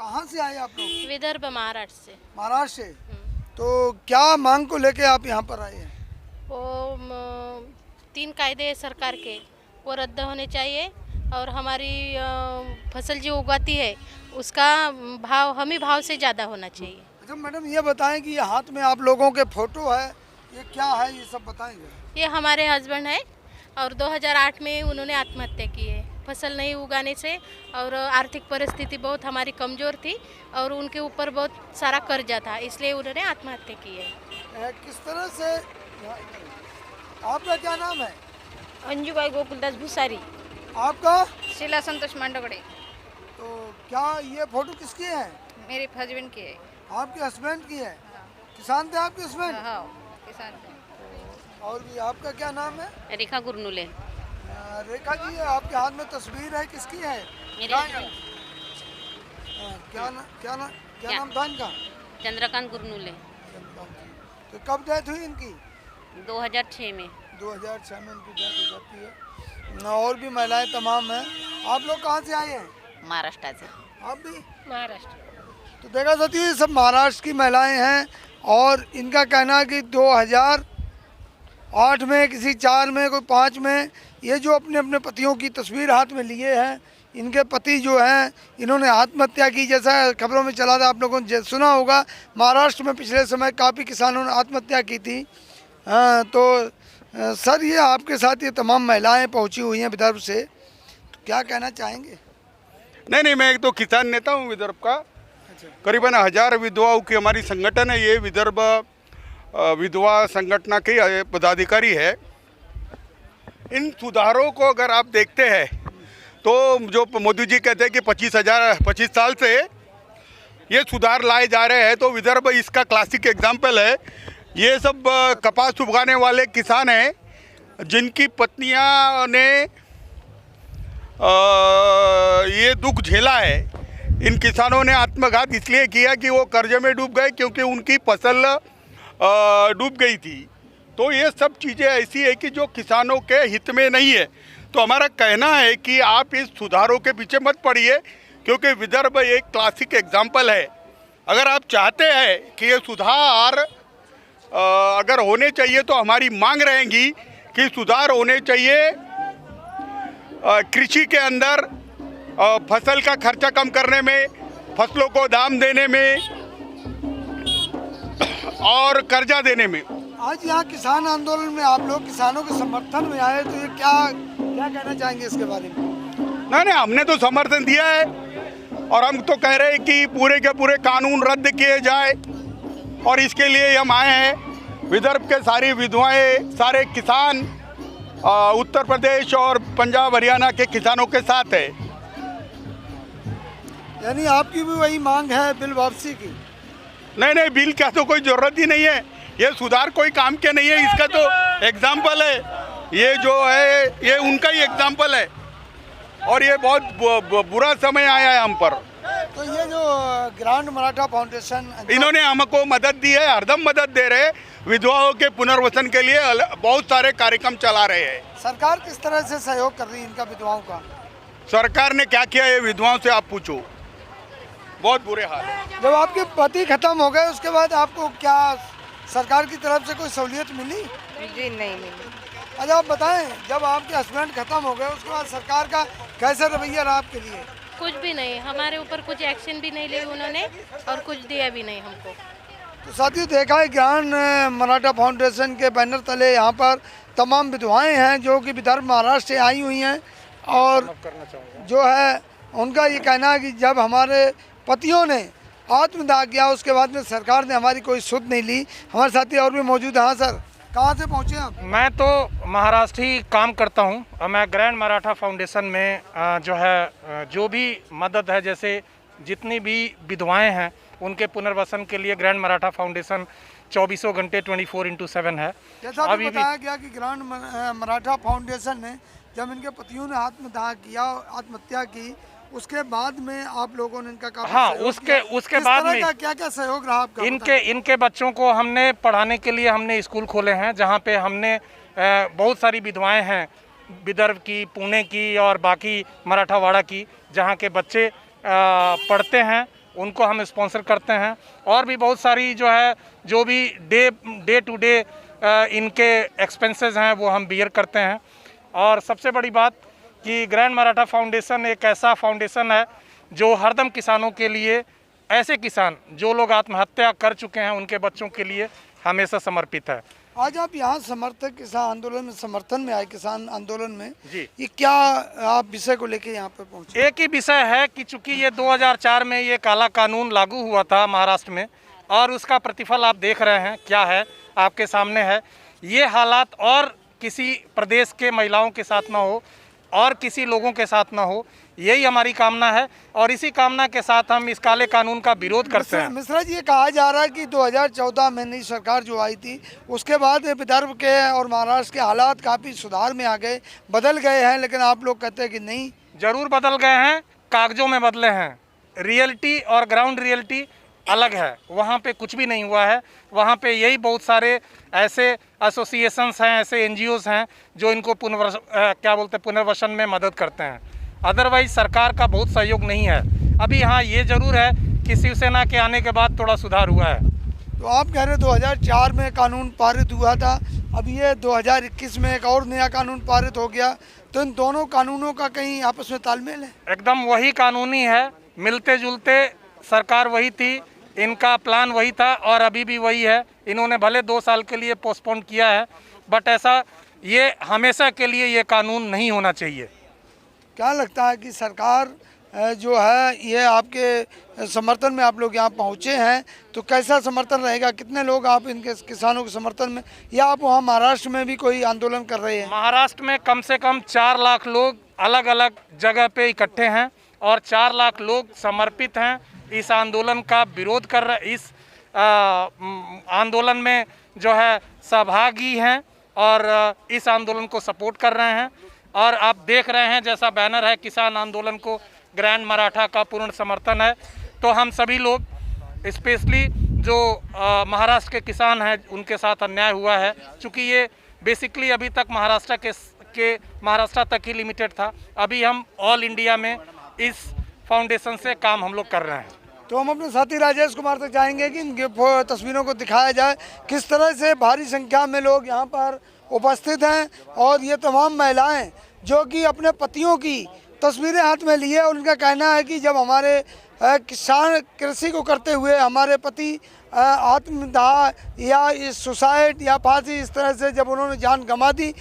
कहाँ से आए आप लोग? विदर्भ महाराष्ट्र से। महाराष्ट्र से। तो क्या मांग को लेके आप यहाँ पर आए हैं? वो 3 कायदे हैं सरकार के, वो रद्द होने चाहिए और हमारी फसल जो उगाती है उसका भाव हमी भाव से ज़्यादा होना चाहिए। अच्छा मैडम, ये बताएं कि ये हाथ में आप लोगों के फोटो है, ये क्या है, ये सब बताएंगे? ये हमारे हस्बैंड है और 2008 में उन्होंने आत्महत्या की है फसल नहीं उगाने से, और आर्थिक परिस्थिति बहुत हमारी कमज़ोर थी और उनके ऊपर बहुत सारा कर्जा था, इसलिए उन्होंने आत्महत्या की है। किस तरह से, आपका क्या नाम है? अंजुबाई गोकुलदास भूसारी। आपका? शीला संतोष मांडोगड़े। तो क्या ये फोटो किसकी है? मेरे हस्बैंड की है। आपके हस्बैंड की है? किसान थे आपके हस्बैंड? हाँ, किसान थे। और भी आपका क्या नाम है? रेखा गुरनुले। रेखा जी, आपके हाथ में तस्वीर है, किसकी है? मेरे क्या नाम था इनका? चंद्रकांत गुरनुले। तो कब डेथ हुई इनकी? 2006 में। 2006 में इनकी डेथ हो जाती है। और भी महिलाएं तमाम हैं। आप लोग कहाँ से आए हैं? महाराष्ट्र से। आप भी? महाराष्ट्र। तो देखा साथियों, ये सब महाराष्ट्र की महिलाएं हैं और इनका कहना है कि 2008 में, किसी 4 में, कोई 5 में, ये जो अपने अपने पतियों की तस्वीर हाथ में लिए हैं, इनके पति जो हैं इन्होंने आत्महत्या की। जैसा खबरों में चला था, आप लोगों ने सुना होगा, महाराष्ट्र में पिछले समय काफ़ी किसानों ने आत्महत्या की थी। तो सर, ये आपके साथ ये तमाम महिलाएं पहुंची हुई हैं विदर्भ से, तो क्या कहना चाहेंगे? नहीं, मैं एक तो किसान नेता हूँ विदर्भ का। करीबन 1000 विधवाओं की हमारी संगठन है, ये विदर्भ विधवा संगठन के पदाधिकारी है। इन सुधारों को अगर आप देखते हैं तो जो मोदी जी कहते हैं कि 25 साल से ये सुधार लाए जा रहे हैं, तो विदर्भ इसका क्लासिक एग्जाम्पल है। ये सब कपास उगाने वाले किसान हैं जिनकी पत्नियां ने ये दुख झेला है। इन किसानों ने आत्मघात इसलिए किया कि वो कर्जे में डूब गए क्योंकि उनकी फसल डूब गई थी। तो ये सब चीज़ें ऐसी है कि जो किसानों के हित में नहीं है। तो हमारा कहना है कि आप इस सुधारों के पीछे मत पड़िए, क्योंकि विदर्भ एक क्लासिक एग्जाम्पल है। अगर आप चाहते हैं कि ये सुधार अगर होने चाहिए तो हमारी मांग रहेगी कि सुधार होने चाहिए कृषि के अंदर, फसल का खर्चा कम करने में, फसलों को दाम देने में और कर्जा देने में। आज यहाँ किसान आंदोलन में आप लोग किसानों के समर्थन में आए, तो ये क्या कहना चाहेंगे इसके बारे में? नहीं, हमने तो समर्थन दिया है और हम तो कह रहे हैं कि पूरे के पूरे कानून रद्द किए जाए, और इसके लिए हम आए हैं। विदर्भ के सारी विधवाएं, सारे किसान उत्तर प्रदेश और पंजाब हरियाणा के किसानों के साथ है। यानी आपकी भी वही मांग है बिल वापसी की? नहीं, बिल का तो कोई ज़रूरत ही नहीं है। ये सुधार कोई काम के नहीं है, इसका तो एग्जाम्पल है। ये जो है ये उनका ही एग्जाम्पल है, और ये बहुत बुरा समय आया है हम पर। तो ये जो ग्रांड मराठा फाउंडेशन, इन्होंने हमको मदद दी है, हरदम मदद दे रहे हैं। विधवाओं के पुनर्वसन के लिए बहुत सारे कार्यक्रम चला रहे हैं। सरकार किस तरह से सहयोग कर रही है इनका, विधवाओं का? सरकार ने क्या किया है विधवाओं से आप पूछो, बहुत बुरे हाल है। जब आपके पति खत्म हो गए उसके बाद आपको क्या सरकार की तरफ से कोई सहूलियत मिली? जी नहीं मिली। अच्छा आप बताएं, जब आपके हस्बैंड खत्म हो गए उसके बाद सरकार का कैसा रवैया रहा आपके लिए? कुछ भी नहीं, हमारे ऊपर कुछ एक्शन भी नहीं लिया उन्होंने और कुछ दिया भी नहीं हमको। तो साथियों, देखा है ग्रांड मराठा फाउंडेशन के बैनर तले यहाँ पर तमाम विधवाएं हैं जो कि विदर्भ महाराष्ट्र से आई हुई हैं, और जो है उनका ये कहना है कि जब हमारे पतियों ने आत्मदाह किया उसके बाद में सरकार ने हमारी कोई सुध नहीं ली। हमारे साथी और भी मौजूद हैं। हाँ सर, कहाँ से पहुँचे आप? मैं तो महाराष्ट्र ही काम करता हूँ और मैं ग्रैंड मराठा फाउंडेशन में जो है जो भी मदद है, जैसे जितनी भी विधवाएं हैं उनके पुनर्वसन के लिए ग्रैंड मराठा फाउंडेशन 24 घंटे 24x7 है। जैसा अभी बताया गया कि ग्रांड मराठा फाउंडेशन ने जब इनके पतियों ने आत्मदाह किया, आत्महत्या की, उसके बाद में आप लोगों ने इनका काफी उसके बाद में क्या क्या सहयोग रहा आपका? इनके बच्चों को हमने पढ़ाने के लिए हमने स्कूल खोले हैं, जहाँ पे हमने बहुत सारी विधवाएं हैं विदर्भ की, पुणे की और बाकी मराठावाड़ा की, जहाँ के बच्चे पढ़ते हैं उनको हम स्पॉन्सर करते हैं। और भी बहुत सारी जो है जो भी डे टू डे इनके एक्सपेंसेस हैं वो हम बियर करते हैं। और सबसे बड़ी बात कि ग्रैंड मराठा फाउंडेशन एक ऐसा फाउंडेशन है जो हरदम किसानों के लिए, ऐसे किसान जो लोग आत्महत्या कर चुके हैं उनके बच्चों के लिए हमेशा समर्पित है। आज आप यहाँ समर्थक किसान आंदोलन में समर्थन में आए, किसान आंदोलन में जी। ये क्या आप विषय को लेके यहाँ पे पहुँचे? एक ही विषय है कि चूंकि ये 2004 में ये काला कानून लागू हुआ था महाराष्ट्र में, और उसका प्रतिफल आप देख रहे हैं क्या है, आपके सामने है। ये हालात और किसी प्रदेश के महिलाओं के साथ ना हो और किसी लोगों के साथ ना हो, यही हमारी कामना है। और इसी कामना के साथ हम इस काले कानून का विरोध करते हैं। मिश्रा जी, ये कहा जा रहा है कि 2014 में नई सरकार जो आई थी उसके बाद विदर्भ के और महाराष्ट्र के हालात काफ़ी सुधार में आ गए, बदल गए हैं, लेकिन आप लोग कहते हैं कि नहीं। जरूर बदल गए हैं, कागजों में बदले हैं। रियलिटी और ग्राउंड रियलिटी अलग है। वहाँ पे कुछ भी नहीं हुआ है। वहाँ पे यही बहुत सारे ऐसे एसोसिएशंस हैं, ऐसे एनजीओज हैं जो इनको पुनर्वसन में मदद करते हैं। अदरवाइज सरकार का बहुत सहयोग नहीं है अभी। हाँ, ये ज़रूर है कि शिवसेना के आने के बाद थोड़ा सुधार हुआ है। तो आप कह रहे 2004 में कानून पारित हुआ था, अब ये 2021 में एक और नया कानून पारित हो गया, तो इन दोनों कानूनों का कहीं आपस में तालमेल है? एकदम वही कानूनी है, मिलते जुलते। सरकार वही थी, इनका प्लान वही था और अभी भी वही है। इन्होंने भले 2 साल के लिए पोस्टपोन किया है, बट ऐसा ये हमेशा के लिए ये कानून नहीं होना चाहिए। क्या लगता है कि सरकार जो है ये आपके समर्थन में आप लोग यहाँ पहुँचे हैं, तो कैसा समर्थन रहेगा? कितने लोग आप इनके किसानों के समर्थन में, या आप वहाँ महाराष्ट्र में भी कोई आंदोलन कर रहे हैं? महाराष्ट्र में कम से कम 4 लाख लोग अलग अलग जगह पे इकट्ठे हैं और 4 लाख लोग समर्पित हैं, इस आंदोलन का विरोध कर रहे, इस आंदोलन में जो है सहभागी हैं और इस आंदोलन को सपोर्ट कर रहे हैं। और आप देख रहे हैं जैसा बैनर है, किसान आंदोलन को ग्रैंड मराठा का पूर्ण समर्थन है। तो हम सभी लोग, स्पेशली जो महाराष्ट्र के किसान हैं, उनके साथ अन्याय हुआ है। चूँकि ये बेसिकली अभी तक महाराष्ट्र तक ही लिमिटेड था, अभी हम ऑल इंडिया में इस फाउंडेशन से काम हम लोग कर रहे हैं। तो हम अपने साथी राजेश कुमार तक जाएंगे कि इनके तस्वीरों को दिखाया जाए, किस तरह से भारी संख्या में लोग यहाँ पर उपस्थित हैं। और ये तमाम महिलाएं जो कि अपने पतियों की तस्वीरें हाथ में लिए, और उनका कहना है कि जब हमारे किसान कृषि को करते हुए हमारे पति आत्मदाह या इस सुसाइड या फांसी, इस तरह से जब उन्होंने जान गंवा दी,